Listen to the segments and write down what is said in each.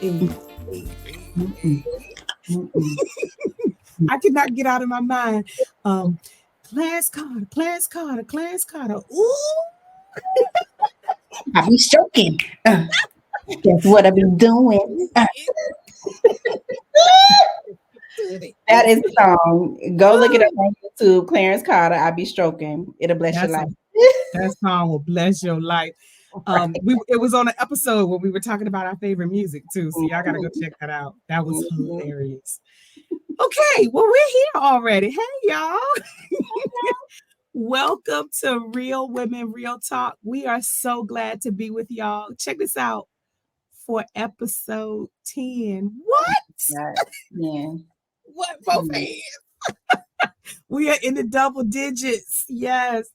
Mm-mm. Mm-mm. I could not get out of my mind. Clarence Carter, Clarence Carter, Clarence Carter. Ooh. I be stroking. That's what I be doing. That is the song. Go look it up on YouTube. Clarence Carter, I be stroking. It'll bless your That's life. that song will bless your life. It was on an episode where we were talking about our favorite music too. So y'all gotta go check that out. That was hilarious. Okay, well, we're here already. Hey y'all. Welcome to Real Women Real Talk. We are so glad to be with y'all. Check this out for episode 10. What? Yeah. What? Both hands. We are in the double digits. Yes.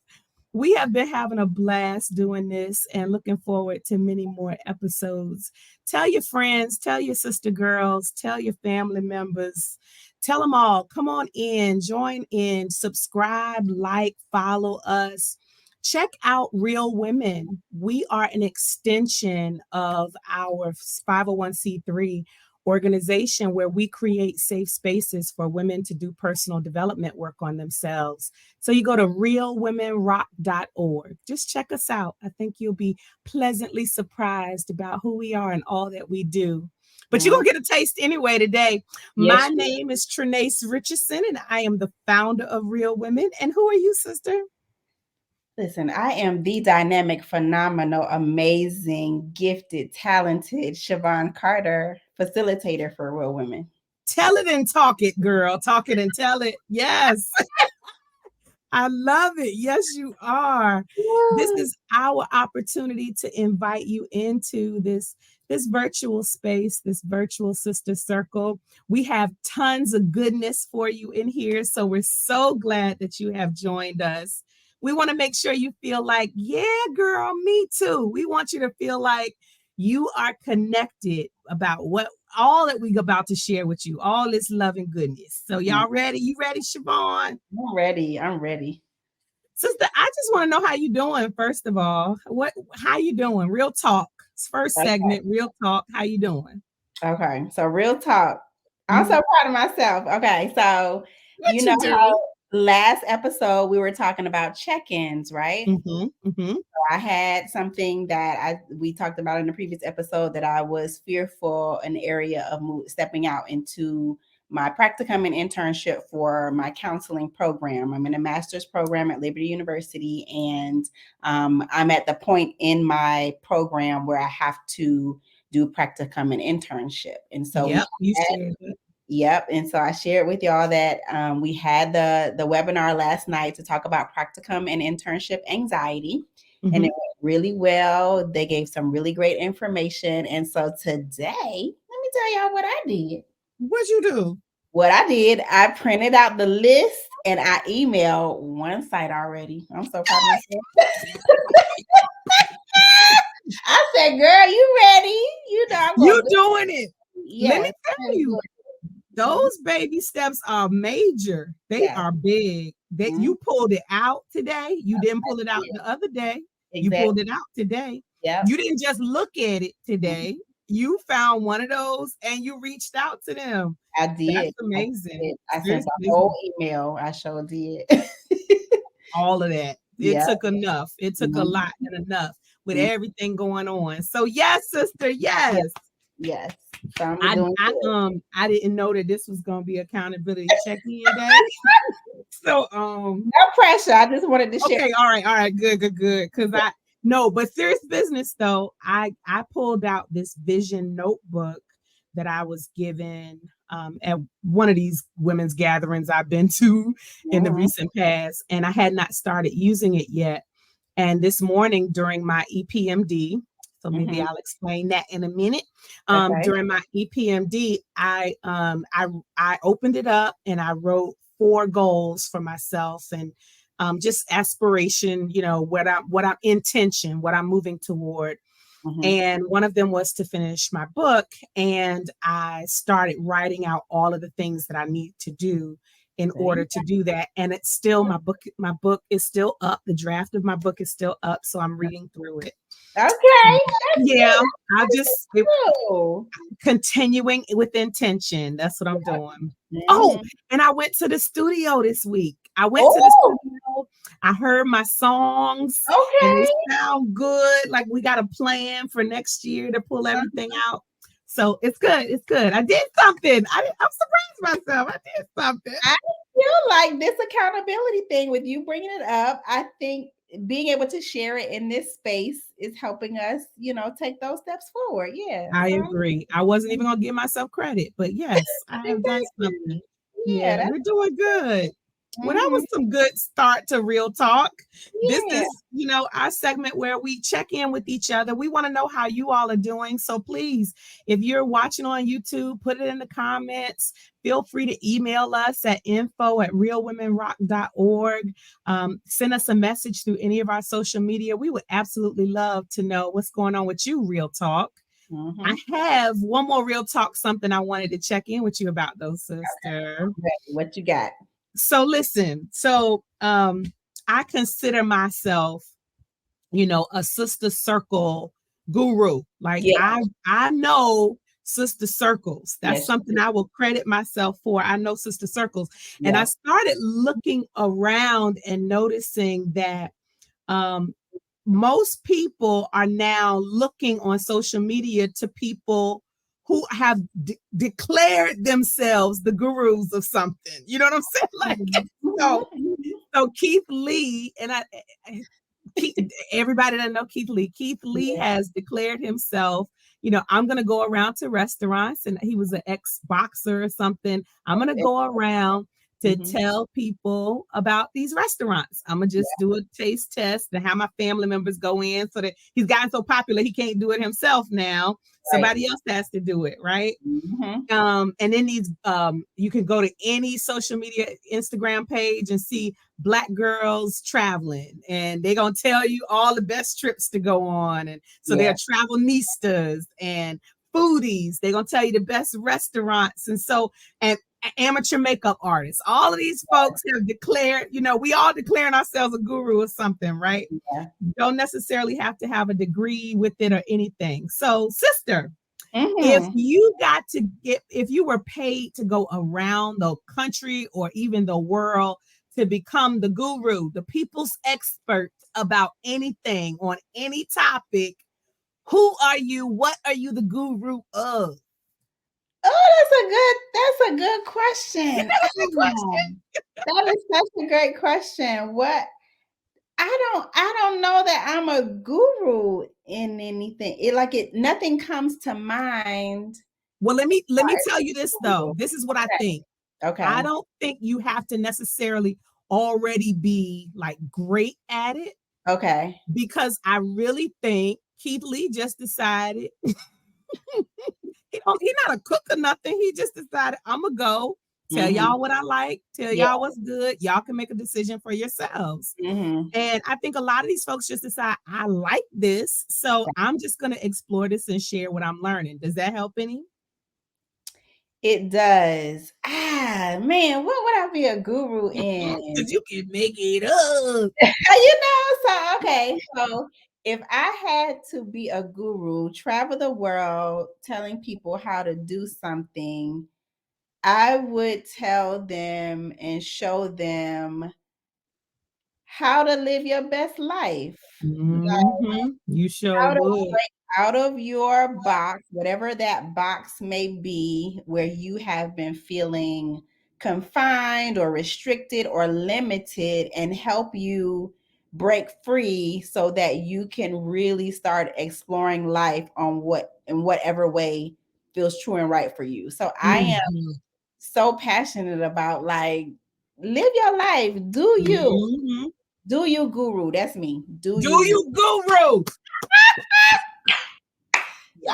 We have been having a blast doing this and looking forward to many more episodes. Tell your friends, tell your sister girls, tell your family members, tell them all. Come on in, join in, subscribe, like, follow us. Check out Real Women. We are an extension of our 501c3 organization where we create safe spaces for women to do personal development work on themselves. So you go to realwomenrock.org. Just check us out. I think you'll be pleasantly surprised about who we are and all that we do. But you're going to get a taste anyway today. Yes, My name is Trenace Richardson, and I am the founder of Real Women. And who are you, sister? Listen, I am the dynamic, phenomenal, amazing, gifted, talented Shavon Carter, facilitator for Real Women. Tell it and talk it, girl. Talk it and tell it. Yes. I love it. Yes, you are. This is our opportunity to invite you into this virtual space, this virtual sister circle. We have tons of goodness for you in here. So we're so glad that you have joined us. We want to make sure you feel like, yeah, girl, me too. We want you to feel like you are connected about what all that we're about to share with you, all this love and goodness. So y'all ready? You ready, Shavon? I'm ready. I'm ready. Sister, I just want to know how you doing, first of all. How you doing? Real talk. First segment, real talk. How you doing? Okay. So real talk. I'm so proud of myself. Okay. So how last episode we were talking about check-ins, right? So I had something that we talked about in the previous episode that I was fearful an area of stepping out into my practicum and internship for my counseling program. I'm in a master's program at Liberty University, and I'm at the point in my program where I have to do practicum and internship. And so Yep. And so I shared with y'all that we had the webinar last night to talk about practicum and internship anxiety. And it went really well. They gave some really great information. And so today, let me tell y'all what I did. What'd you do? What I did, I printed out the list and I emailed one site already. I'm so proud of myself. I said, girl, you ready? You know you doing it. Yes. Let me tell you. Those baby steps are major. They are big. You pulled it out today. You didn't pull it out the other day. Exactly. You pulled it out today. You didn't just look at it today. You found one of those and you reached out to them. I did. That's amazing. I sent the whole email. I sure did. All of that. It took enough. It took a lot and enough with everything going on. So yes, sister. Yes. Yes. So I didn't know that this was going to be accountability check-in day. So no pressure. I just wanted to share. Okay, all right, good. Because but serious business though. I pulled out this vision notebook that I was given at one of these women's gatherings I've been to in the recent past, and I had not started using it yet. And this morning during my ep10, so maybe I'll explain that in a minute. During my ep10, I opened it up and I wrote 4 goals for myself and just aspiration, what I'm intention, what I'm moving toward. And one of them was to finish my book. And I started writing out all of the things that I need to do in order to do that. And it's still, my book is still up. The draft of my book is still up. So I'm reading through it. Okay. Yeah, I just Cool. continuing with intention. That's what I'm doing. Oh, Mhm. and I went to the studio this week. I went to the Oh, studio. I heard my songs and they okay. sound good. Like we got a plan for next year to pull everything out. So it's good. It's good. I did something. I'm surprised myself. I did something. I feel like this accountability thing with you bringing it up, I think being able to share it in this space is helping us, take those steps forward. Yeah. I So agree. I wasn't even gonna give myself credit, but yes, I have done something. exactly. Yeah, Yeah, that's we're doing good. Well, that was mhm. some good start to Real Talk. This Yeah. is, our segment where we check in with each other. We want to know how you all are doing. So please, if you're watching on YouTube, put it in the comments. Feel free to email us at info@realwomenrock.org. Send us a message through any of our social media. We would absolutely love to know what's going on with you, Real Talk. I Mhm. have one more Real Talk, something I wanted to check in with you about, though, sister. Ready. What you got? So listen, I consider myself, a sister circle guru. Like Yeah. I know sister circles. That's Yes. something I will credit myself for. I know sister circles. And I Yes. started looking around and noticing that um most people are now looking on social media to people who have declared themselves the gurus of something. You know what I'm saying? Like, Mhm. so Mhm. so Keith Lee, and Keith, everybody that know Keith Lee. Keith Lee Yeah. has declared himself. I'm gonna go around to restaurants, and he was an ex-boxer or something. I'm gonna go around to Mhm. tell people about these restaurants. I'm gonna just do a taste test and have my family members go in, so that he's gotten so popular he can't do it himself now. Right. Somebody else has to do it, right? Mhm. And then you can go to any social media Instagram page and see Black girls traveling, and they're gonna tell you all the best trips to go on. And so they're Yeah. travelnistas and foodies. They're gonna tell you the best restaurants. And amateur makeup artists. All of these folks have declared, we all declaring ourselves a guru or something, right? Yeah. Don't necessarily have to have a degree with it or anything. So, sister, Mhm. if you were paid to go around the country or even the world to become the guru, the people's expert about anything on any topic, who are you? What are you the guru of? Oh, that's a good question. That's a good question. That is such a great question. I don't know that I'm a guru in anything. Nothing comes to mind. Well, let me tell you this though. Guru. This is what I think. I Okay. don't think you have to necessarily already be like great at it, Okay. because I really think Keith Lee just decided he's not a cook or nothing. He just decided, I'm gonna go tell Mhm. y'all what I like, tell Yeah. y'all what's good. Y'all can make a decision for yourselves. Mhm. And I think a lot of these folks just decide, I like this, so I'm just gonna explore this and share what I'm learning. Does that help any? It does. Man, what would I be a guru in? Because you can make it up. So if I had to be a guru, travel the world telling people how to do something, I would tell them and show them how to live your best life. You sure How to would. break out of your box, whatever that box may be, where you have been feeling confined or restricted or limited, and help you break free so that you can really start exploring life in whatever way feels true and right for you. So I am Mhm. so passionate about like live your life, Mhm. do you, guru. That's me. Do Do you, you, guru?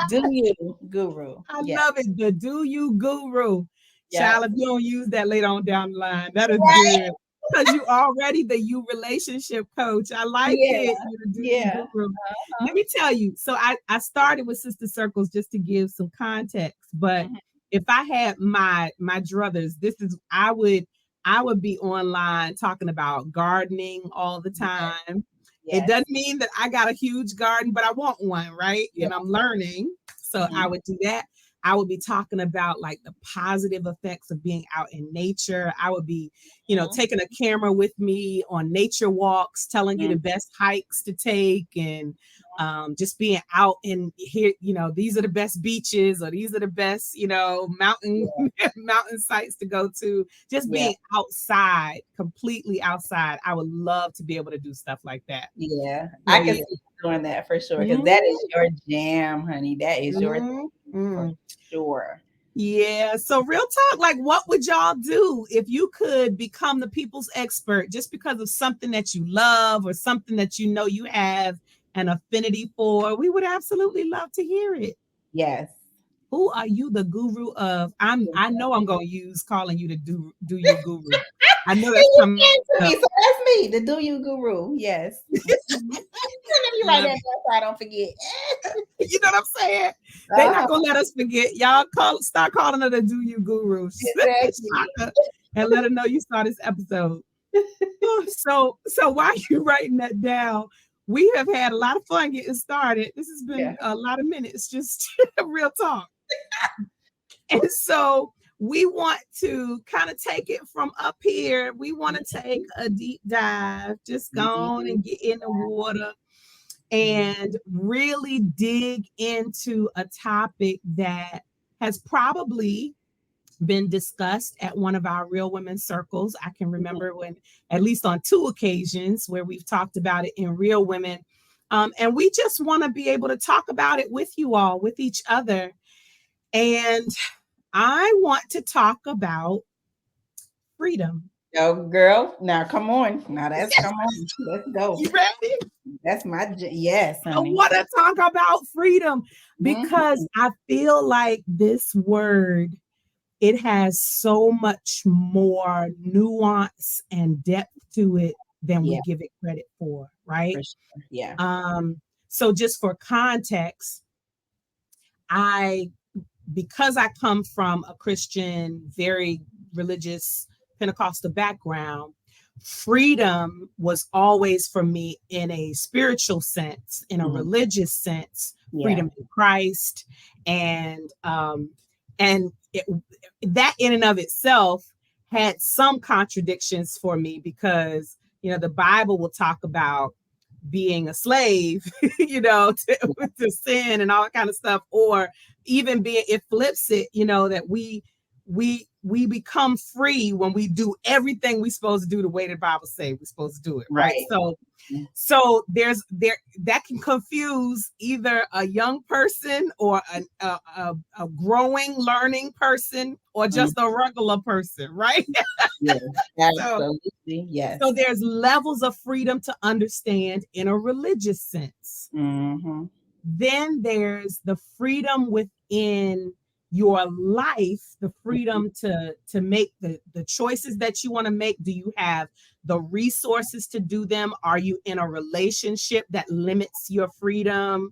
do you, guru. I Yeah. love it. The do you guru. Yep. Child, if you don't use that later on down the line, that is Right. good. Because you already the you relationship coach. I like Yeah. it. You the do you Yeah. guru. Let Uh-huh. me tell you. So I started with Sister Circles just to give some context. But Mhm. if I had my druthers, I would be online talking about gardening all the time. It doesn't mean that I got a huge garden, but I want one, right? Yeah. And I'm learning. So I would do that. I would be talking about like the positive effects of being out in nature. I would be, taking a camera with me on nature walks, telling you the best hikes to take, and just being out in here, these are the best beaches, or these are the best, mountain mountain sites to go to. Just being outside, completely outside. I would love to be able to do stuff like that. Yeah, I can see you doing that for sure, because that is your jam, honey. That is your thing for sure. Yeah. So real talk, like, what would y'all do if you could become the people's expert just because of something that you love or something that you have an affinity for? We would absolutely love to hear it. Yes. Who are you the guru of? I know I'm gonna use calling you the do you guru. I know that's coming up. So that's me, the do you guru. Yes. Let me write that down so I don't forget. You know what I'm saying? They're not gonna let us forget. Y'all start calling her the do you guru. Exactly. And let her know you saw this episode. So while you're writing that down, we have had a lot of fun getting started. This has been a lot of minutes, just real talk. And so we want to kind of take it from up here. We want to take a deep dive, just go on and get in the water and really dig into a topic that has probably been discussed at one of our Real Women circles. I can remember when, at least on 2 occasions, where we've talked about it in Real Women. And we just want to be able to talk about it with you all, with each other. And I want to talk about freedom. Oh, girl. Now, come on. Now, come on. Let's go. You ready? That's yes, honey. I want to talk about freedom because I feel like this word, it has so much more nuance and depth to it than we give it credit for, right? For sure. Yeah. So just for context, because I come from a Christian, very religious Pentecostal background, freedom was always for me in a spiritual sense, in a religious sense, freedom in Christ. And that in and of itself had some contradictions for me because, the Bible will talk about being a slave, to sin and all that kind of stuff, or even it flips it, that we become free when we do everything we're supposed to do the way the Bible says we're supposed to do it, right? So that can confuse either a young person or a growing, learning person, or just a regular person, right? Yes, absolutely. Yes. So there's levels of freedom to understand in a religious sense. Then there's the freedom within your life, the freedom to make the choices that you want to make. Do you have the resources to do them? Are you in a relationship that limits your freedom?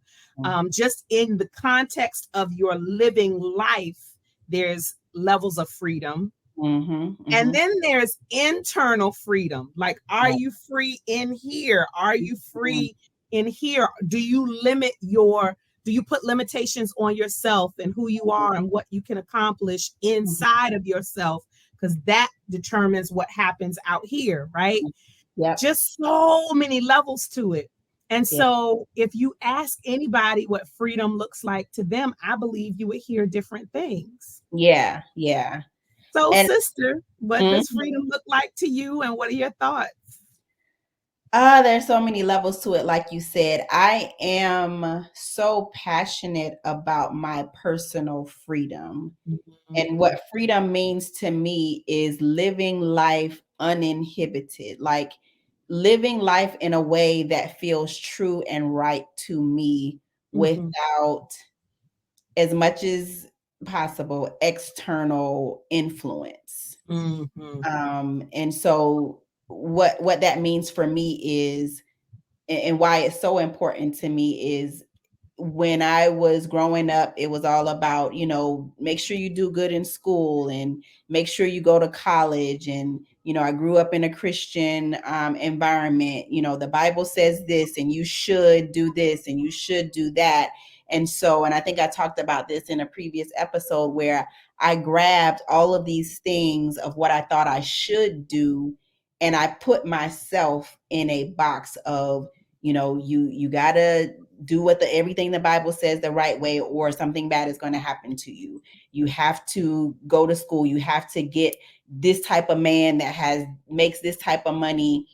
Just in the context of your living life, there's levels of freedom. And then there's internal freedom. Like, are you free in here? Are you free in here? Do you put limitations on yourself and who you are and what you can accomplish inside of yourself? Because that determines what happens out here, right? Just so many levels to it. And so if you ask anybody what freedom looks like to them, I believe you would hear different things. Yeah. So, sister, what does freedom look like to you, and what are your thoughts? There's so many levels to it. Like you said, I am so passionate about my personal freedom. And what freedom means to me is living life uninhibited, like living life in a way that feels true and right to me without, as much as possible, external influence. And so what that means for me is, and why it's so important to me, is when I was growing up, it was all about, make sure you do good in school and make sure you go to college. And, I grew up in a Christian environment. The Bible says this, and you should do this, and you should do that. And so, and I think I talked about this in a previous episode where I grabbed all of these things of what I thought I should do, and I put myself in a box of, you gotta do everything the Bible says the right way, or something bad is going to happen to you. You have to go to school. You have to get this type of man that makes this type of money,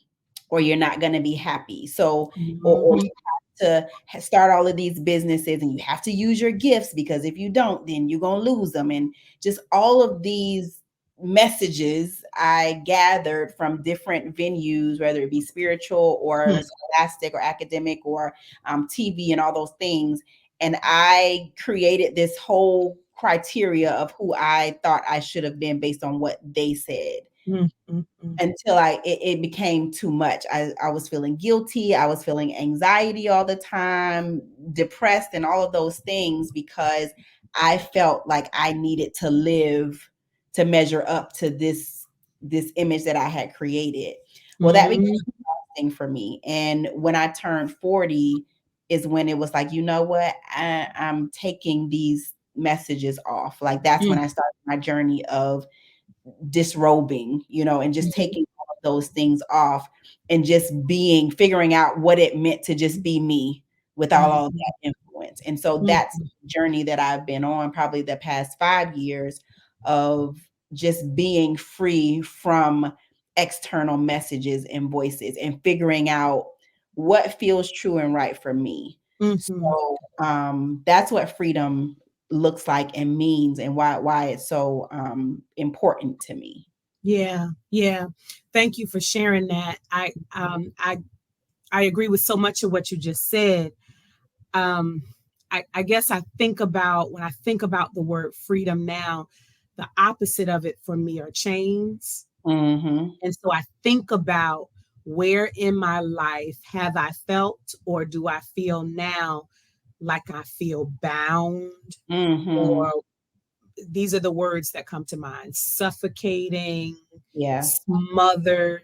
or you're not going to be happy. So, or you have to start all of these businesses, and you have to use your gifts, because if you don't, then you're going to lose them. And just all of these messages I gathered from different venues, whether it be spiritual or scholastic or academic or TV and all those things. And I created this whole criteria of who I thought I should have been based on what they said. Until it became too much. I was feeling guilty. I was feeling anxiety all the time, depressed, and all of those things, because I felt like I needed to live to measure up to this image that I had created. Well, that became exhausting for me. And when I turned 40 is when it was like, you know what? I'm taking these messages off. Like, that's when I started my journey of disrobing, and just taking all of those things off, and just figuring out what it meant to just be me without all of that influence. And so that's the journey that I've been on probably the past 5 years, of just being free from external messages and voices, and figuring out what feels true and right for me. So that's what freedom looks like and means, and why it's so important to me. Yeah. Thank you for sharing that. I agree with so much of what you just said. I guess when I think about the word freedom now, the opposite of it for me are chains. And so I think about, where in my life have I felt, or do I feel now like I feel bound? Or these are the words that come to mind: suffocating, smothered,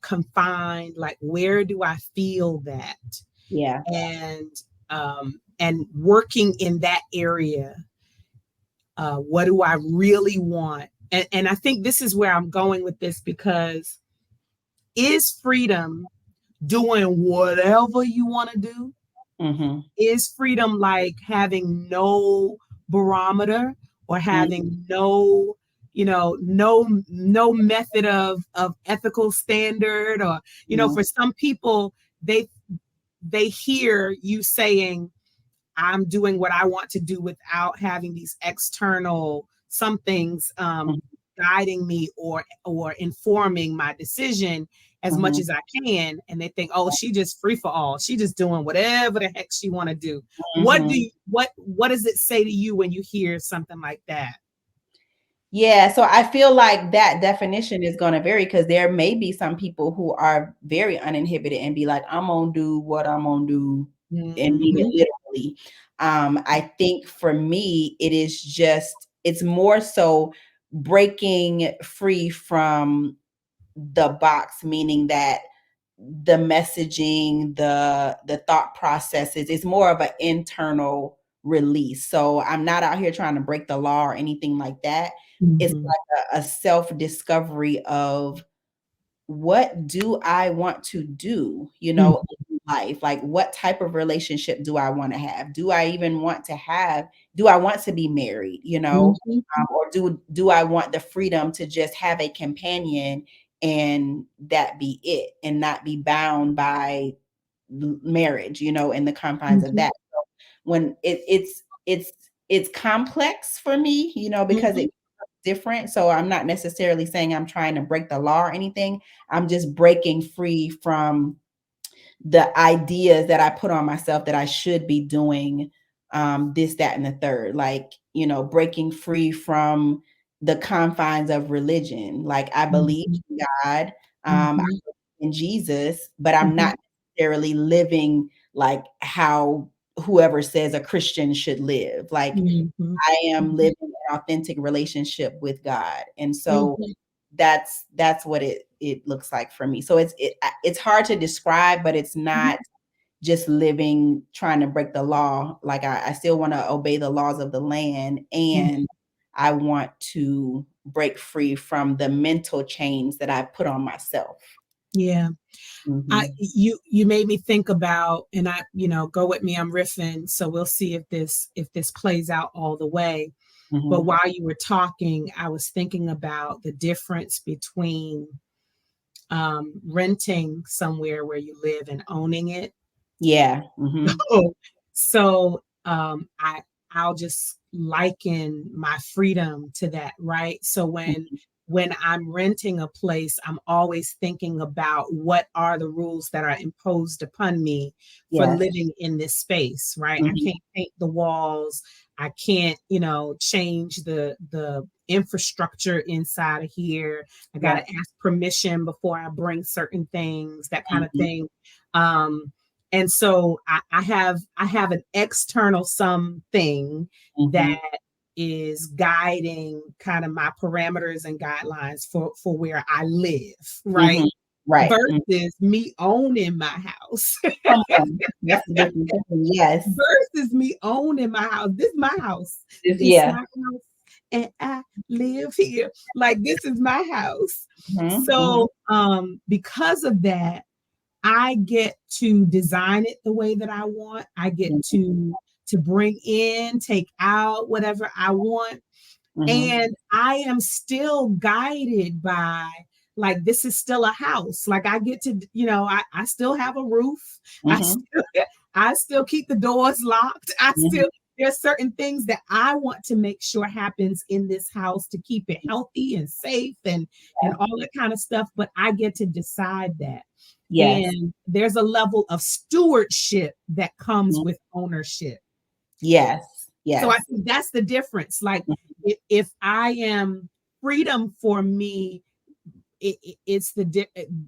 confined. Like, where do I feel that? And working in that area, what do I really want? And I think this is where I'm going with this, because is freedom doing whatever you want to do? Is freedom like having no barometer, or having no method of ethical standard? Or for some people, they hear you saying, I'm doing what I want to do without having these external somethings guiding me or informing my decision as much as I can. And they think, oh, she just free for all. She just doing whatever the heck she want to do. What does it say to you when you hear something like that? Yeah, so I feel like that definition is going to vary, because there may be some people who are very uninhibited and be like, I'm going to do what I'm going to do, and mean it literally. I think for me, it's more so breaking free from the box, meaning that the messaging, the thought processes, is more of an internal release. So I'm not out here trying to break the law or anything like that. It's like a self-discovery of, what do I want to do, in life? Like, what type of relationship do I want to have? Do I even want to do I want to be married, or do I want the freedom to just have a companion, and that be it, and not be bound by marriage, in the confines of that. So when it's complex for me, because it's different. So I'm not necessarily saying I'm trying to break the law or anything. I'm just breaking free from the ideas that I put on myself that I should be doing this, that, and the third. Like, breaking free from the confines of religion. Like, I believe in God, I believe in Jesus, but I'm not necessarily living like how whoever says a Christian should live. Like I am living an authentic relationship with God. And so that's what it looks like for me. So it's hard to describe, but it's not just living, trying to break the law. Like I still want to obey the laws of the land, and I want to break free from the mental chains that I put on myself. Yeah. You made me think about, and I, go with me, I'm riffing, so we'll see if this plays out all the way. But while you were talking, I was thinking about the difference between renting somewhere where you live and owning it. Yeah. So I'll just liken my freedom to that, right? So when I'm renting a place, I'm always thinking about what are the rules that are imposed upon me for living in this space, right? I can't paint the walls. I can't, change the infrastructure inside of here. I got to ask permission before I bring certain things, that kind of thing. And so I have an external something that is guiding kind of my parameters and guidelines for where I live, right? Right. Versus me owning my house. That's the difference. Yes. Versus me owning my house. This is my house. It's my house, and I live here. Like, this is my house. So because of that, I get to design it the way that I want. I get to bring in, take out whatever I want. And I am still guided by, like, this is still a house. Like, I get to, I still have a roof. I still keep the doors locked. There's certain things that I want to make sure happens in this house to keep it healthy and safe and all that kind of stuff. But I get to decide that. Yes. And there's a level of stewardship that comes with ownership. Yes. Yes. So I think that's the difference. Like, if I am, freedom for me, it's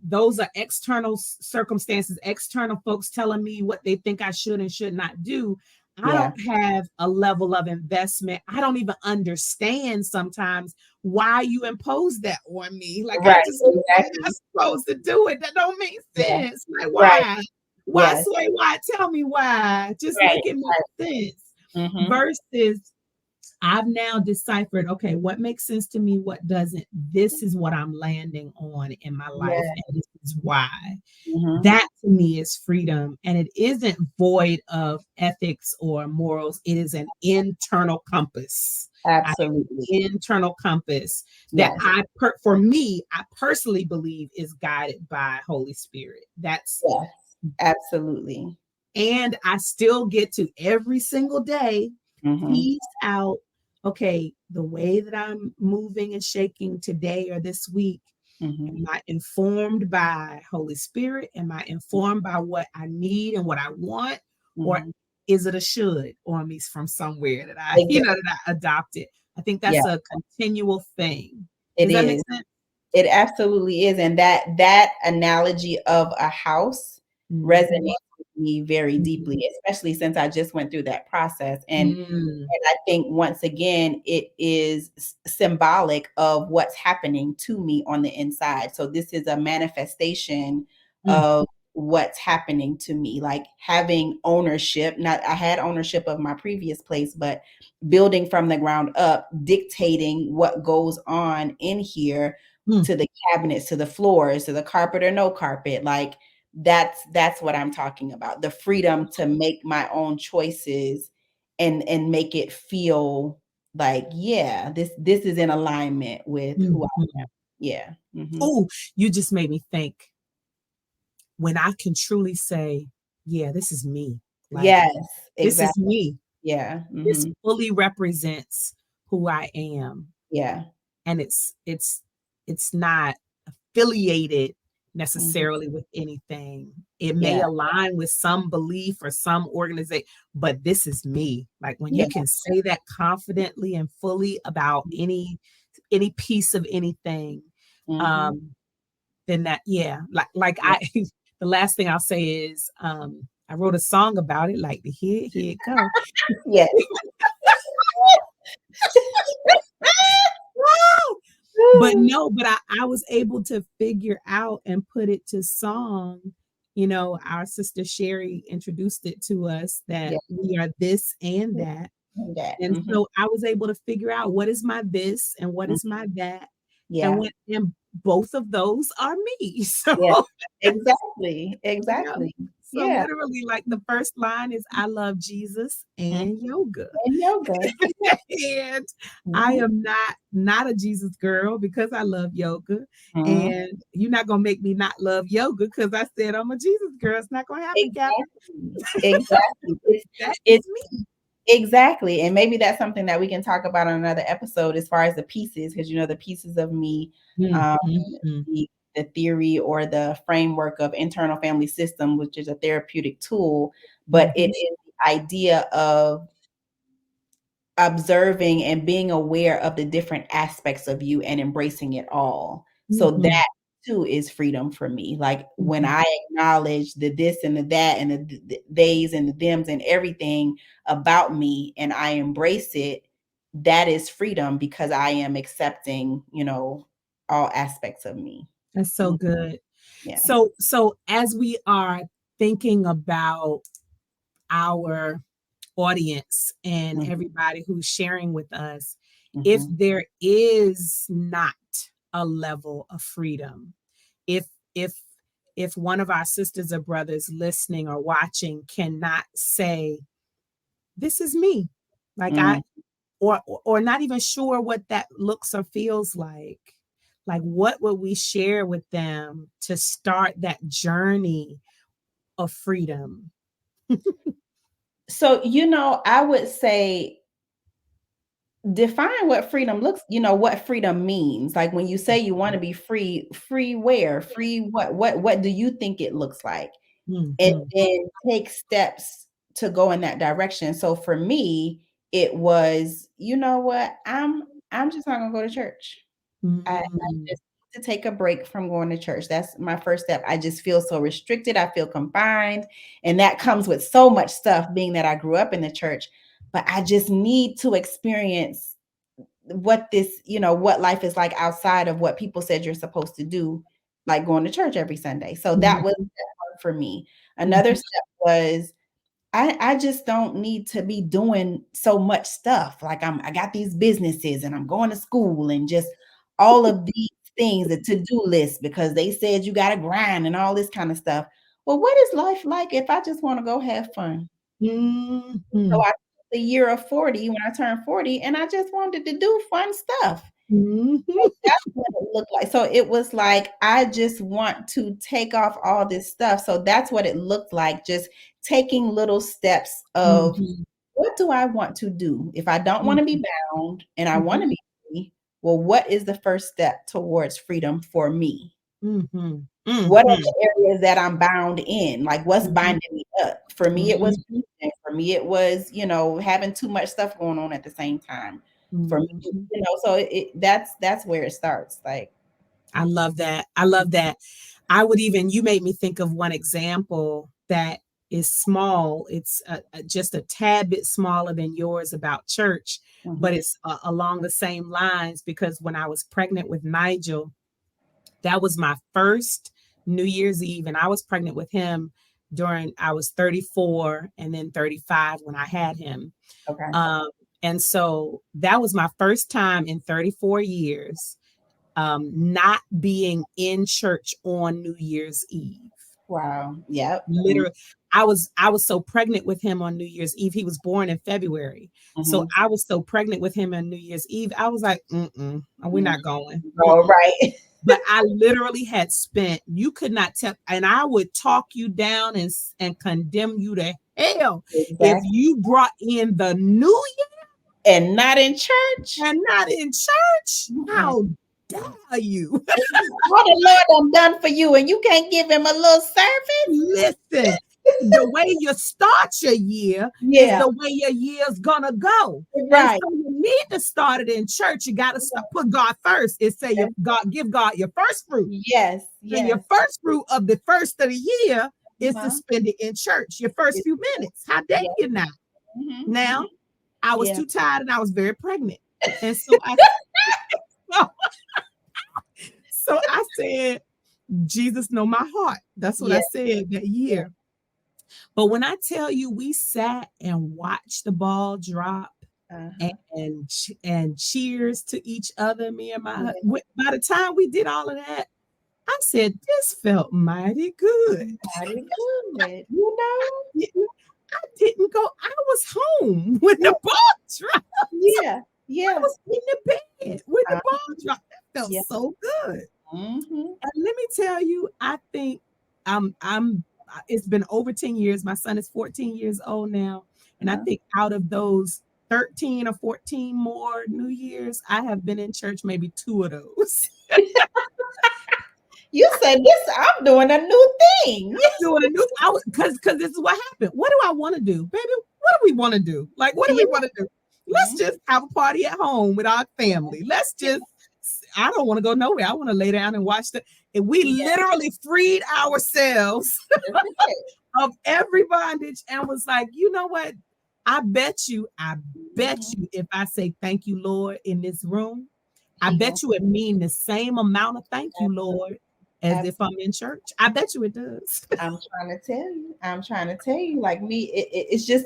those are external circumstances, external folks telling me what they think I should and should not do. I don't have a level of investment. I don't even understand sometimes why you impose that on me. Like, I just I'm not supposed to do it. That don't make sense. Like, why? Why, Sway? Why? Tell me why. Just make it make sense. Versus, I've now deciphered, okay, what makes sense to me, what doesn't. This is what I'm landing on in my life, and this is why. That to me is freedom, and it isn't void of ethics or morals. It is an internal compass. Absolutely. Internal compass that for me, I personally believe is guided by Holy Spirit. That's absolutely. And I still get to every single day tease out, okay, the way that I'm moving and shaking today or this week, am I informed by Holy Spirit? Am I informed by what I need and what I want? Or is it a should on me from somewhere that I, that I adopted? I think that's a continual thing. Does that make sense? It absolutely is. And that analogy of a house resonates with me very deeply, especially since I just went through that process. And I think, once again, it is symbolic of what's happening to me on the inside. So this is a manifestation of what's happening to me, like having ownership. Not, I had ownership of my previous place, but building from the ground up, dictating what goes on in here, to the cabinets, to the floors, to the carpet or no carpet. Like, that's what I'm talking about. The freedom to make my own choices and make it feel like, this is in alignment with who I am. Yeah. Oh, you just made me think. When I can truly say, this is me. Like, yes, exactly. This is me. Yeah. This fully represents who I am. Yeah. And it's not affiliated necessarily with anything. It may align with some belief or some organization, but this is me. Like, when you can say that confidently and fully about any piece of anything, then that, the last thing I'll say is, I wrote a song about it, like the here it go. Yes. But no, but I was able to figure out and put it to song. You know, our sister Sherry introduced it to us that we are this and that. And so I was able to figure out what is my this and what is my that. Yeah. And both of those are me. So exactly. So literally, like the first line is I love Jesus and yoga. And I am not a Jesus girl because I love yoga. And you're not gonna make me not love yoga because I said I'm a Jesus girl. It's not gonna happen, Exactly. It's me. Exactly. And maybe that's something that we can talk about on another episode as far as the pieces, because the pieces of me, the theory or the framework of internal family system, which is a therapeutic tool, but it is the idea of observing and being aware of the different aspects of you and embracing it all. So that too is freedom for me. Like when I acknowledge the this and the that and the theys and the thems and everything about me and I embrace it, that is freedom because I am accepting, all aspects of me. That's so good. Yeah. So as we are thinking about our audience and everybody who's sharing with us, if there is not a level of freedom, if one of our sisters or brothers listening or watching cannot say, this is me, like or not even sure what that looks or feels like what would we share with them to start that journey of freedom? So, I would say define what freedom what freedom means. Like when you say you want to be free where? Free what do you think it looks like? And then take steps to go in that direction. So for me, it was, what? I'm just not gonna go to church. I just to take a break from going to church. That's my first step. I just feel so restricted. I feel confined. And that comes with so much stuff, being that I grew up in the church. But I just need to experience what what life is like outside of what people said you're supposed to do, like going to church every Sunday. So that was for me. Another step was I just don't need to be doing so much stuff. Like I got these businesses and I'm going to school and just all of these things, the to-do list, because they said you got to grind and all this kind of stuff. Well, what is life like if I just want to go have fun? So I took the year of 40 when I turned 40 and I just wanted to do fun stuff. That's what it looked like. So it was like, I just want to take off all this stuff. So that's what it looked like. Just taking little steps of what do I want to do? If I don't want to be bound and I want to be free, well, what is the first step towards freedom for me? What are the areas that I'm bound in? Like what's binding me up? For me, it was for me, it was, having too much stuff going on at the same time. For me, so that's where it starts. Like, I love that. I love that. You made me think of one example that is small. It's just a tad bit smaller than yours about church, but it's along the same lines, because when I was pregnant with Nigel, that was my first New Year's Eve, and I was pregnant with him I was 34 and then 35 when I had him. Okay. And so that was my first time in 34 years not being in church on New Year's Eve. Wow. Yep. Literally, I was so pregnant with him on New Year's Eve. He was born in February. So I was so pregnant with him on New Year's Eve. I was like, we're not going. Oh, right. But I literally had spent, you could not tell, and I would talk you down and condemn you to hell if you brought in the New Year and not in church. How dare you? What the Lord done for you, and you can't give him a little service? Listen, the way you start your year is the way your year's gonna go. Right. And so you need to start it in church. You got to put God first. It say give God your first fruit. Yes. And your first fruit of the first of the year is to spend it in church, your first few minutes. How dare you not? Now, I was too tired and I was very pregnant. And so I said, Jesus know my heart. That's what I said that year. But when I tell you, we sat and watched the ball drop and cheers to each other, me and my husband. By the time we did all of that, I said, this felt mighty good. Mighty good. You know? I didn't go. I was home when the ball dropped. Yeah. I was in the bed when the ball dropped. That felt so good. And let me tell you, I think it's been over 10 years. My son is 14 years old now. And I think out of those 13 or 14 more New Years, I have been in church maybe 2 of those. You said this, I'm doing a new thing. Because this is what happened. What do I want to do? Baby, what do we want to do? Like, what do we want to do? Let's just have a party at home with our family. I don't want to go nowhere. I want to lay down and watch and we literally freed ourselves of every bondage and was like, you know what? I bet you if I say thank you, Lord, in this room, I bet you it means the same amount of thank you, Lord, as if I'm in church. I bet you it does. I'm trying to tell you, like me, it's just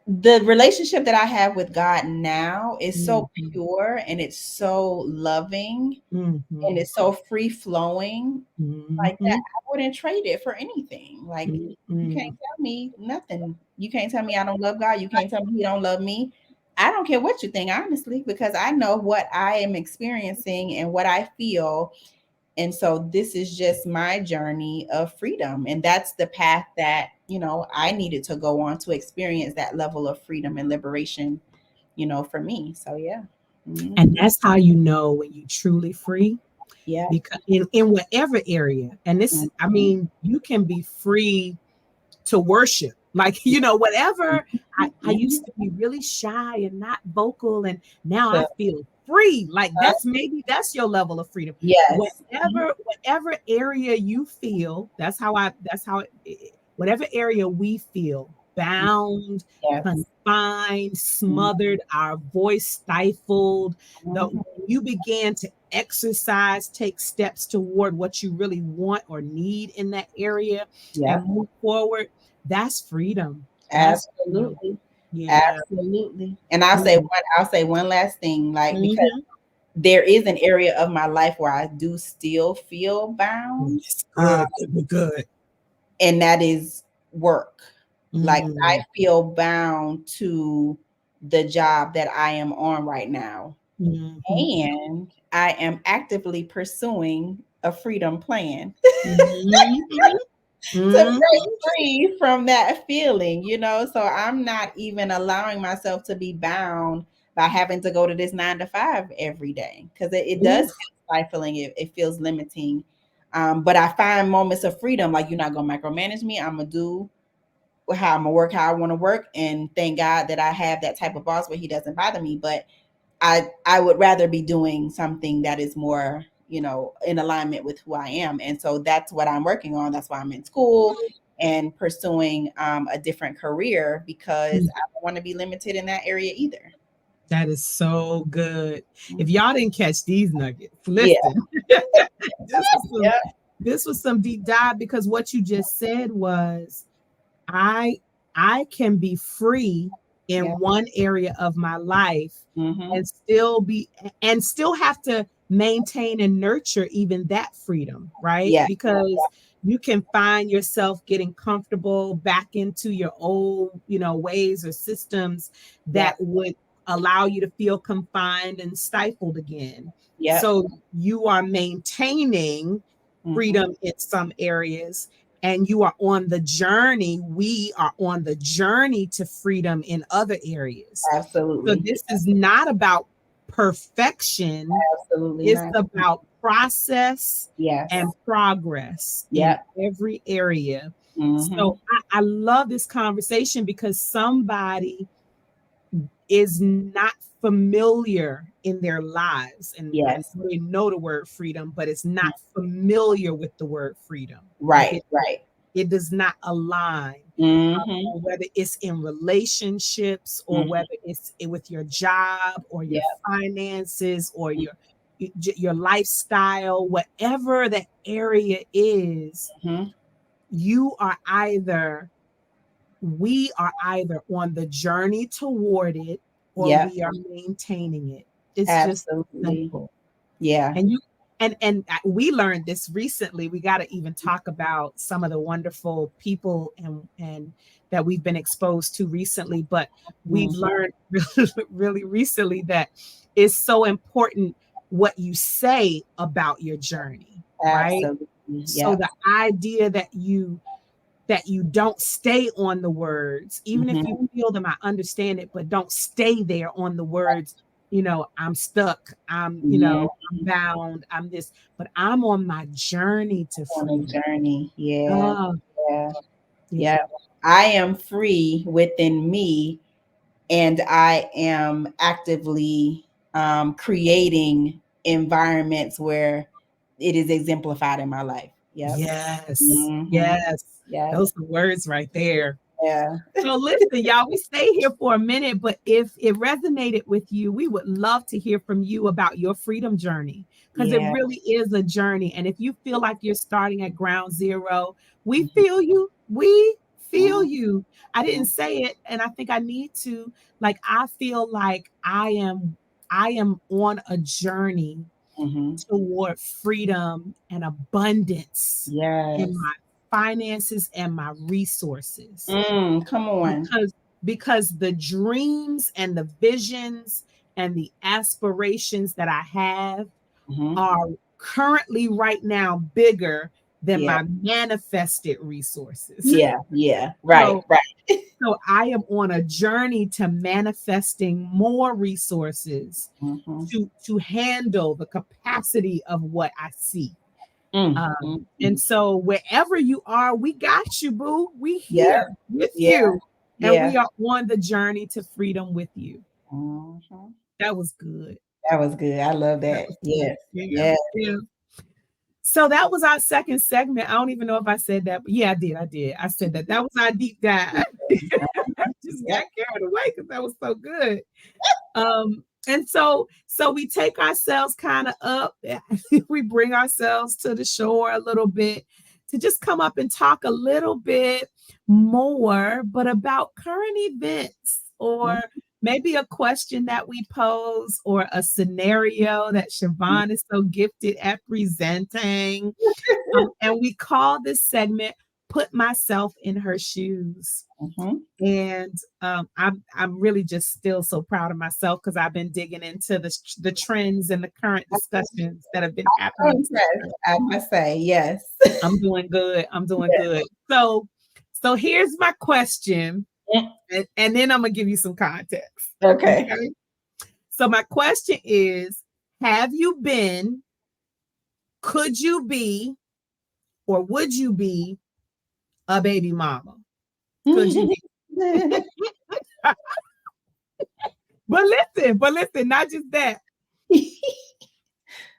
the relationship that I have with God now is so pure and it's so loving and it's so free flowing like that. I wouldn't trade it for anything. Like you can't tell me nothing. You can't tell me I don't love God. You can't tell me he don't love me. I don't care what you think, honestly, because I know what I am experiencing and what I feel. And so this is just my journey of freedom. And that's the path that, I needed to go on to experience that level of freedom and liberation, for me. So, yeah. And that's how you know when you truly free. Yeah. Because in whatever area, and this, I mean, you can be free to worship. Like, whatever. I used to be really shy and not vocal. And now I feel free. Like that's your level of freedom. Yes. Whatever area you feel, whatever area we feel bound, confined, smothered, our voice stifled, you began to exercise, take steps toward what you really want or need in that area and move forward. That's freedom. Absolutely. Yeah. Absolutely. And I'll say one last thing, like, because there is an area of my life where I do still feel bound. Good. And that is work. Like I feel bound to the job that I am on right now. And I am actively pursuing a freedom plan. To break free from that feeling, so I'm not even allowing myself to be bound by having to go to this 9 to 5 every day, because it does feel stifling. It feels limiting. But I find moments of freedom, like you're not going to micromanage me. I'm going to do how I'm going to work, how I want to work. And thank God that I have that type of boss where he doesn't bother me. But I would rather be doing something that is more, in alignment with who I am. And so that's what I'm working on. That's why I'm in school and pursuing a different career, because I don't want to be limited in that area either. That is so good. If y'all didn't catch these nuggets, listen. This was some deep dive, because what you just said was, I can be free in one area of my life and still have to maintain and nurture even that freedom, right? Because you can find yourself getting comfortable back into your old, ways or systems that would allow you to feel confined and stifled again. So you are maintaining freedom in some areas, and you are on the journey. We are on the journey to freedom in other areas. Absolutely. So this is not about perfection. Absolutely. It's about process and progress in every area. So I love this conversation, because somebody is not familiar in their lives, and they know the word freedom, but it's not familiar with the word freedom. Right. it does not align. Mm-hmm. Whether it's in relationships or Mm-hmm. whether it's with your job or your Yeah. finances or your lifestyle, whatever the area is, Mm-hmm. we are either on the journey toward it or Yeah. we are maintaining it. It's just Absolutely. simple. Yeah. And we learned this recently. We got to even talk about some of the wonderful people and that we've been exposed to recently, but we've Mm-hmm. learned really, really recently that it's so important what you say about your journey, right? Absolutely. So Yeah. the idea that you don't stay on the words, even if you Mm-hmm. feel them, I understand it, but don't stay there on the words. I'm stuck. Yeah. I'm bound. I'm this, but I'm on my journey to On a freedom. journey. Yeah. Oh, Yeah. yeah. Yeah. I am free within me, and I am actively creating environments where it is exemplified in my life. Yep. Yes. Mm-hmm. Yes. Yep. Those are words right there. Yeah. So listen, y'all, we stay here for a minute, but if it resonated with you, we would love to hear from you about your freedom journey because it Yeah. really is a journey. And if you feel like you're starting at ground zero, we Mhm. feel you. We feel Mhm. you. I didn't say it, and I think I need to. Like, I feel like I am on a journey Mhm. toward freedom and abundance in Yes. my finances and my resources Come on. because the dreams and the visions and the aspirations that I have Mhm. are currently right now bigger than Yeah. my manifested resources. Yeah. Yeah. Right. So Right. so I am on a journey to manifesting more resources Mhm. to handle the capacity of what I see. And Mhm. so wherever you are, we got you, boo. We Yeah. here with Yeah. you. And Yeah. we are on the journey to freedom with you. Mhm. That was good. That was good. I love That that. was good. Yes. Yeah. Yeah. Yeah. So that was our second segment. I don't even know if I said that, but yeah, I did. I did. I said that. That was our deep dive. I just Yep. got carried away because that was so good. And so we take ourselves kind of up. We bring ourselves to the shore a little bit to just come up and talk a little bit more, but about current events or maybe a question that we pose or a scenario that Shavon is so gifted at presenting. And we call this segment Put Myself in Her Shoes. Mhm. And I'm really just still so proud of myself because I've been digging into the trends and the current discussions that have been So happening. impressed, I must say. Yes. I'm doing good. I'm doing Yeah. good. So here's my question, and then I'm gonna give you some context. Okay. Okay. So my question is: have you been, could you be, or would you be a baby mama? Could you be? But listen, not just that.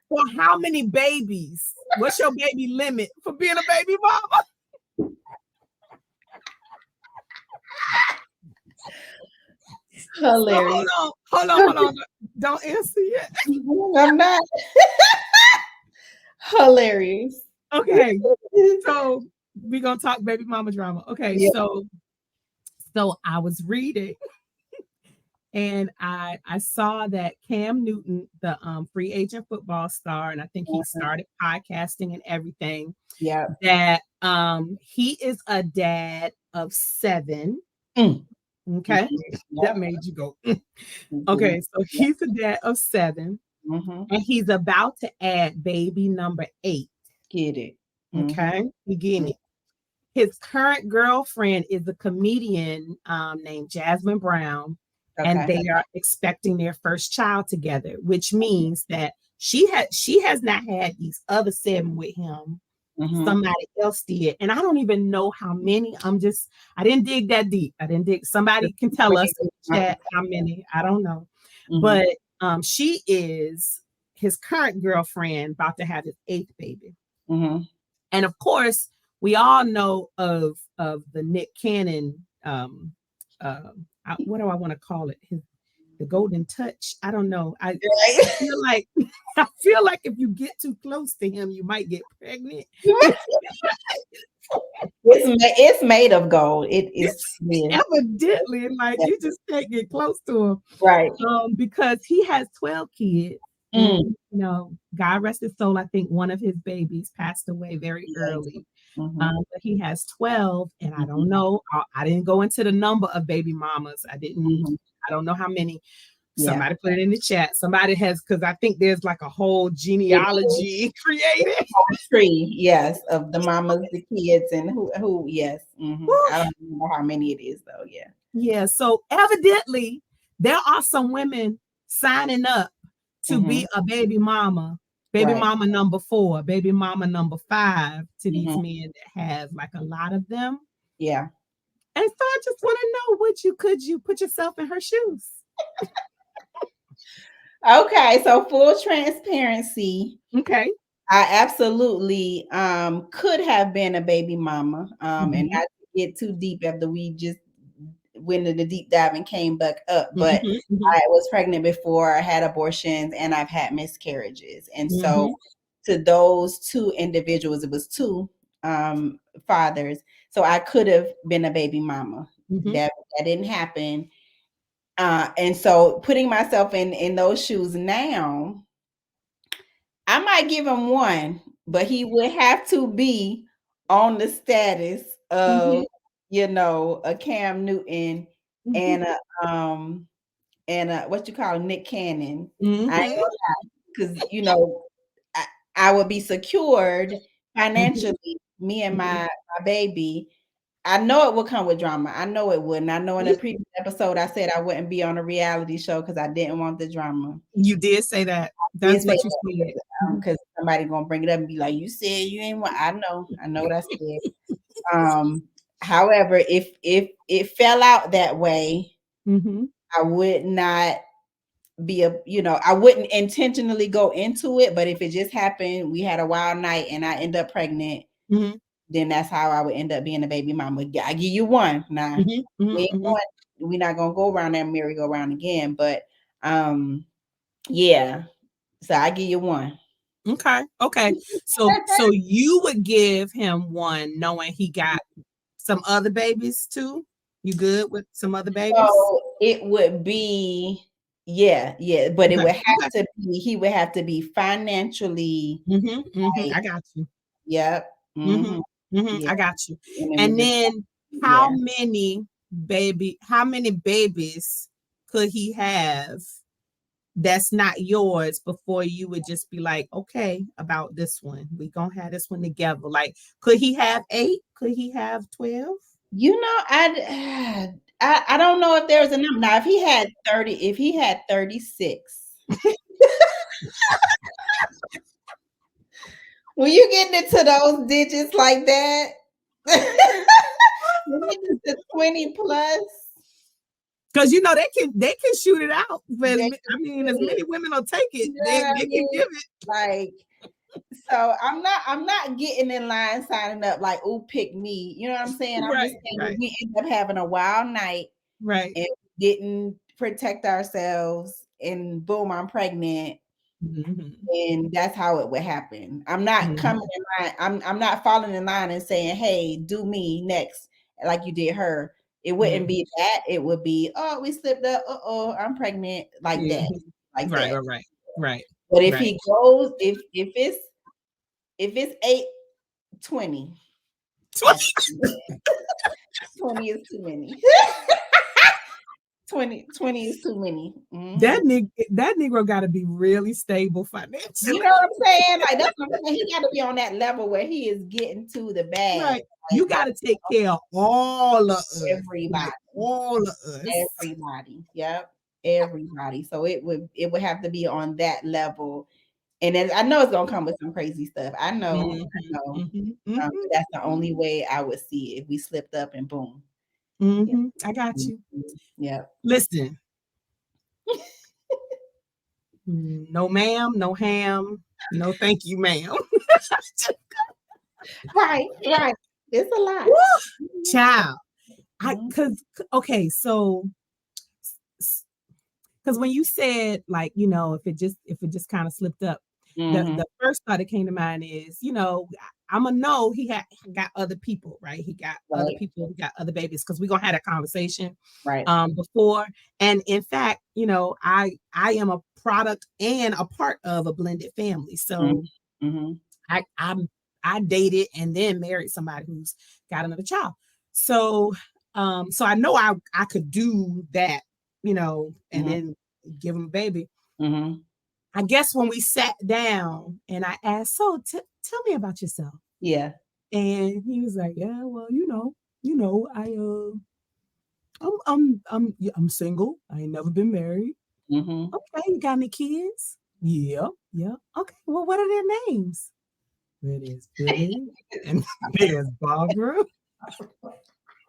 For how many babies? What's your baby limit for being a baby mama? So Hilarious. hold on. Don't answer yet. I'm not. Hilarious. Okay, so we're gonna talk baby mama drama. Okay, Yeah. so I was reading and I saw that Cam Newton, the free agent football star, and I think he started podcasting and everything, Yeah. that he is a dad of 7. Mm. Okay, that Yep. made you go. Mhm. Okay, so he's a dad of 7, Mhm. and he's about to add baby number 8. Get it. Mhm. Okay, you get Yeah. it. His current girlfriend is a comedian named Jasmine Brown, and Okay. they are expecting their first child together, which means that she has not had these other 7 with him. Mhm. Somebody else did, and I don't even know how many. I didn't dig that deep. I didn't dig. Somebody can tell us in the chat how many. I don't know, Mhm. but she is his current girlfriend, about to have his 8th baby. Mhm. And of course, we all know of the Nick Cannon. What do I want to call it? The golden touch. I don't know. I feel like if you get too close to him, you might get pregnant. It's made of gold. It is evidently like you just can't get close to him, right? Because he has 12 kids. And, God rest his soul. I think one of his babies passed away very early. But he has 12, and I don't know. I didn't go into the number of baby mamas. I don't know how many. Somebody put it in the chat. Somebody has, because I think there's like a whole genealogy created. Tree, yes, of the mamas, the kids, and who yes. I don't know how many it is though. Yeah. So evidently, there are some women signing up to be a baby mama. Baby mama number 4, baby mama number 5 to these men that have like a lot of them. Yeah. And so I just want to know, could you put yourself in her shoes? Okay, so full transparency. Okay. I absolutely could have been a baby mama. And not to get too deep after we just went into the deep dive and came back up. But I was pregnant before, I had abortions, and I've had miscarriages. And so to those 2 individuals, it was 2 fathers. So I could have been a baby mama. That didn't happen. And so putting myself in those shoes now, I might give him 1, but he would have to be on the status of, a Cam Newton and what you call Nick Cannon. I ain't gonna lie, because I would be secured financially, me and my baby. I know it would come with drama. I know it would. And I know in a previous episode, I said I wouldn't be on a reality show because I didn't want the drama. You did say that. That's what you said. Because somebody gonna bring it up and be like, "You said you ain't want." I know what I said. However, if it fell out that way, I would not be I wouldn't intentionally go into it. But if it just happened, we had a wild night and I end up pregnant. Then that's how I would end up being a baby mama. I give you 1. Now, we're not gonna go around that merry-go-round again, but yeah. So I give you 1. Okay. So you would give him 1, knowing he got some other babies too. You good with some other babies? So it would be, but it would have to be. He would have to be financially. I got you. Yep. I got you. And then how many babies could he have that's not yours before you would just be like, okay, about this one, we gonna have this one together? Like, could he have 8? Could he have 12? I don't know if there's a number. Now, if he had 36. When you get into those digits like that, to 20 plus. Because they can shoot it out. But as many women will take it, they can give it. Like, so I'm not getting in line signing up like, "Ooh, pick me." You know what I'm saying? I'm just saying we end up having a wild night, and didn't protect ourselves, and boom, I'm pregnant. And that's how it would happen. I'm not coming in line. I'm not falling in line and saying, "Hey, do me next," like you did her. It wouldn't be that. It would be, "Oh, we slipped up. I'm pregnant," like that. Like that. Right. But if he goes, if it's 8, 20. 20 is too many. 20 is too many. That Negro got to be really stable financially. You know what I'm saying? Like, that's what I'm saying. He got to be on that level where he is getting to the bag. Right. You got to take care of all of us. Everybody. Like, all of us. Everybody. Yep. Everybody. So it would have to be on that level. And then I know it's gonna come with some crazy stuff. I know. That's the only way I would see it if we slipped up and boom. I got you. Yeah. Listen. No ma'am, no ham, no thank you, ma'am. Right. It's a lot. Woo! Child. Okay, so because when you said, like, if it just kind of slipped up, the first thought that came to mind is, I'm gonna know he got other people, right? He got other people, he got other babies, because we're gonna have that conversation before. And in fact, I am a product and a part of a blended family. So I dated and then married somebody who's got another child. So so I know I could do that, and then give him a baby. I guess when we sat down and I asked, so tell me about yourself. Yeah. And he was like, yeah, well, I'm single. I ain't never been married. Okay, you got any kids? Yeah. Okay, well, what are their names? There's Billy and there's Barbara.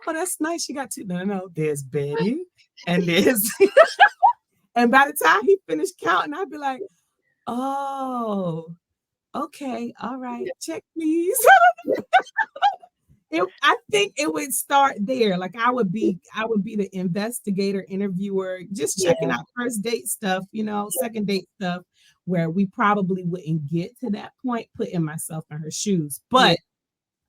Oh, that's nice. You got two. No. There's Betty and there's. And by the time he finished counting, I'd be like, oh, okay, all right, check please. I think it would start there. Like I would be the investigator, interviewer, just checking out first date stuff, second date stuff, where we probably wouldn't get to that point, putting myself in her shoes. But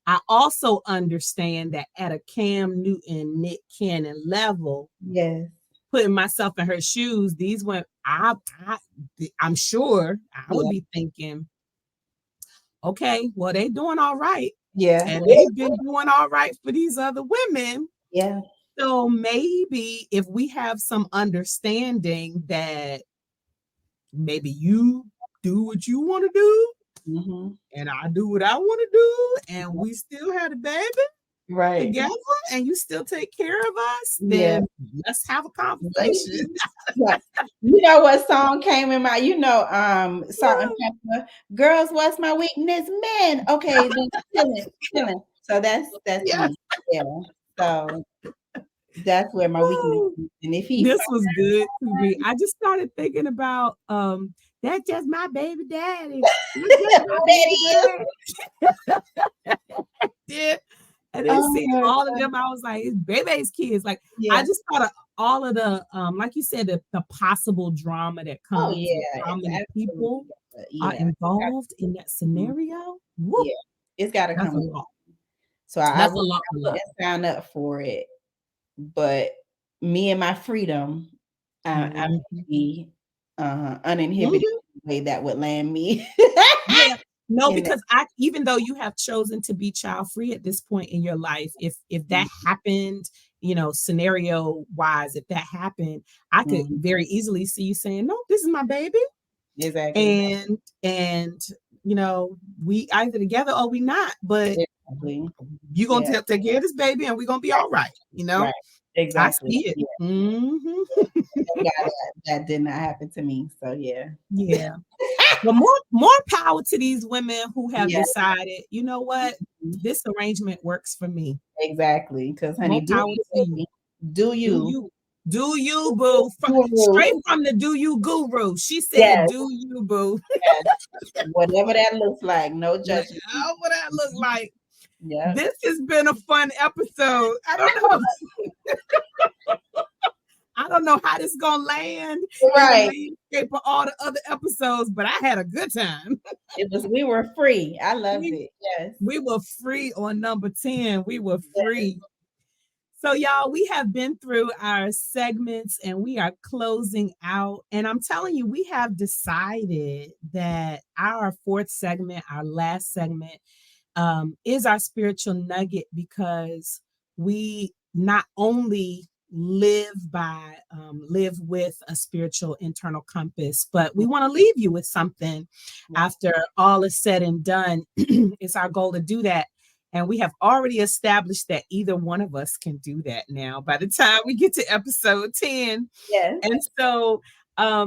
I also understand that at a Cam Newton, Nick Cannon level, putting myself in her shoes, these went. I'm sure I would be thinking, okay, well, they're doing all right. Yeah. And they've been doing all right for these other women. Yeah. So maybe if we have some understanding that maybe you do what you want to do, and I do what I want to do, and we still had a baby together, and you still take care of us, then let's have a conversation. You know what song came in my, Salt and Pepper, Girls, What's My Weakness? Men. Okay, then chilling. So that's me. Yeah. So that's where my weakness is. And if this was good to me. I just started thinking about that's just my baby daddy. And then see all of them, I was like, it's baby's kids. Like I just thought of all of the like you said, the possible drama that comes with how many people are involved in that scenario. Woo. Yeah, it's got to come. A lot. So I wouldn't sign up for it, but me and my freedom, I'm be uninhibited way that would land me. No, because even though you have chosen to be child free at this point in your life, if that happened, scenario wise, if that happened, I could very easily see you saying, no, this is my baby. Exactly. And we either together or we not, but you're going to take care of this baby and we're going to be all right. Right. Exactly. I see it. That did not happen to me. So yeah. Well, more power to these women who have decided, you know what, this arrangement works for me. Exactly, because honey, do you, boo? Straight from the do you guru. She said, do you, boo? Whatever that looks like, no judgment. Whatever that looks like. Yeah. This has been a fun episode. I don't know. I don't know how this is gonna land in the landscape of all the other episodes, but I had a good time. We were free. I loved it. Yes. We were free on number 10. We were free. Yes. So y'all, we have been through our segments and we are closing out. And I'm telling you, we have decided that our fourth segment, our last segment, is our spiritual nugget, because we not only live with a spiritual internal compass, but we want to leave you with something after all is said and done. It's our goal to do that. And we have already established that either one of us can do that now by the time we get to episode 10. Yes. And so I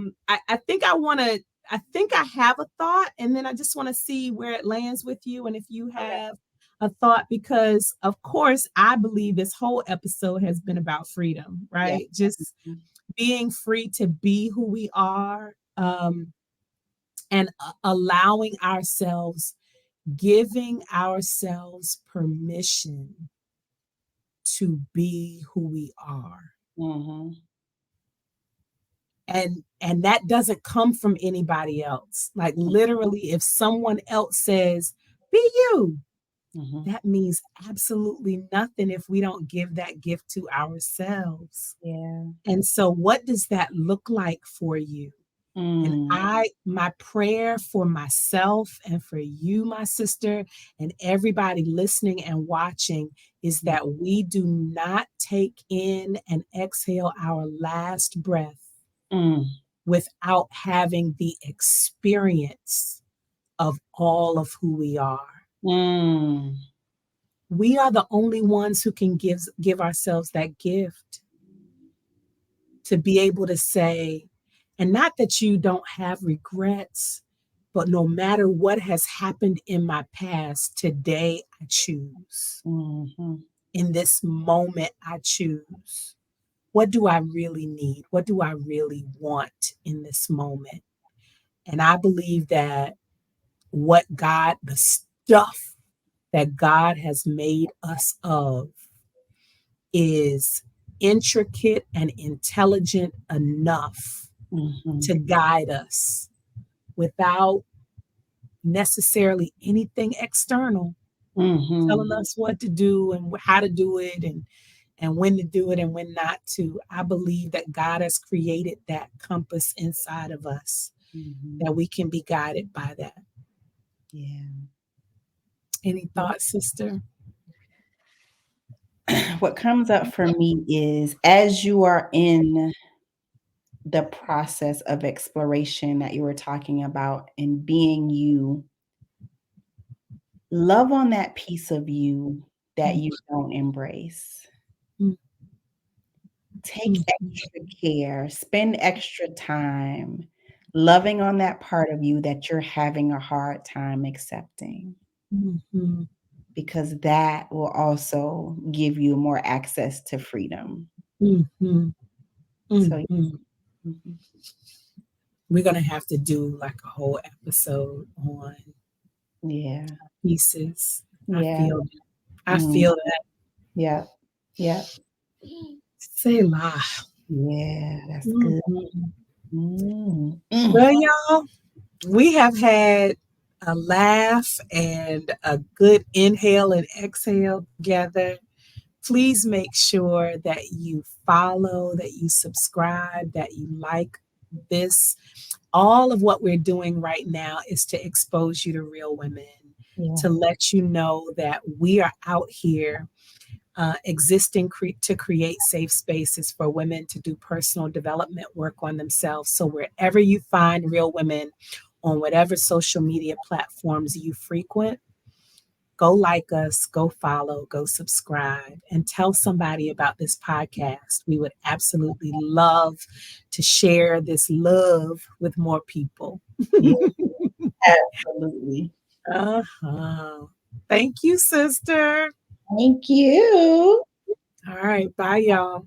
think I have a thought, and then I just want to see where it lands with you. And if you have a thought, because of course, I believe this whole episode has been about freedom, right? Yeah. Just being free to be who we are, and allowing ourselves giving ourselves permission to be who we are. Mm-hmm. And that doesn't come from anybody else. Like literally, if someone else says, be you, that means absolutely nothing if we don't give that gift to ourselves. Yeah. And so what does that look like for you? And my prayer for myself and for you, my sister, and everybody listening and watching is that we do not take in and exhale our last breath without having the experience of all of who we are. We are the only ones who can give ourselves that gift to be able to say, and not that you don't have regrets, but no matter what has happened in my past, today I choose. In this moment, I choose. What do I really need? What do I really want in this moment? And I believe that the stuff that God has made us of is intricate and intelligent enough to guide us without necessarily anything external telling us what to do and how to do it and when to do it and when not to. I believe that God has created that compass inside of us, that we can be guided by that. Yeah. Any thoughts, sister? What comes up for me is, as you are in the process of exploration that you were talking about and being you, love on that piece of you that you don't embrace. Take extra care, spend extra time loving on that part of you that you're having a hard time accepting. Because that will also give you more access to freedom. So we're going to have to do like a whole episode on pieces. Yeah. I feel that. Yeah. Yeah. Say la. Yeah, that's good. Well, y'all, we have had a laugh and a good inhale and exhale together. Please make sure that you follow, that you subscribe, that you like this. All of what we're doing right now is to expose you to real women, to let you know that we are out here existing to create safe spaces for women to do personal development work on themselves. So wherever you find real women on whatever social media platforms you frequent, go like us, go follow, go subscribe, and tell somebody about this podcast. We would absolutely love to share this love with more people. Absolutely. Thank you, sister. Thank you. All right. Bye, y'all.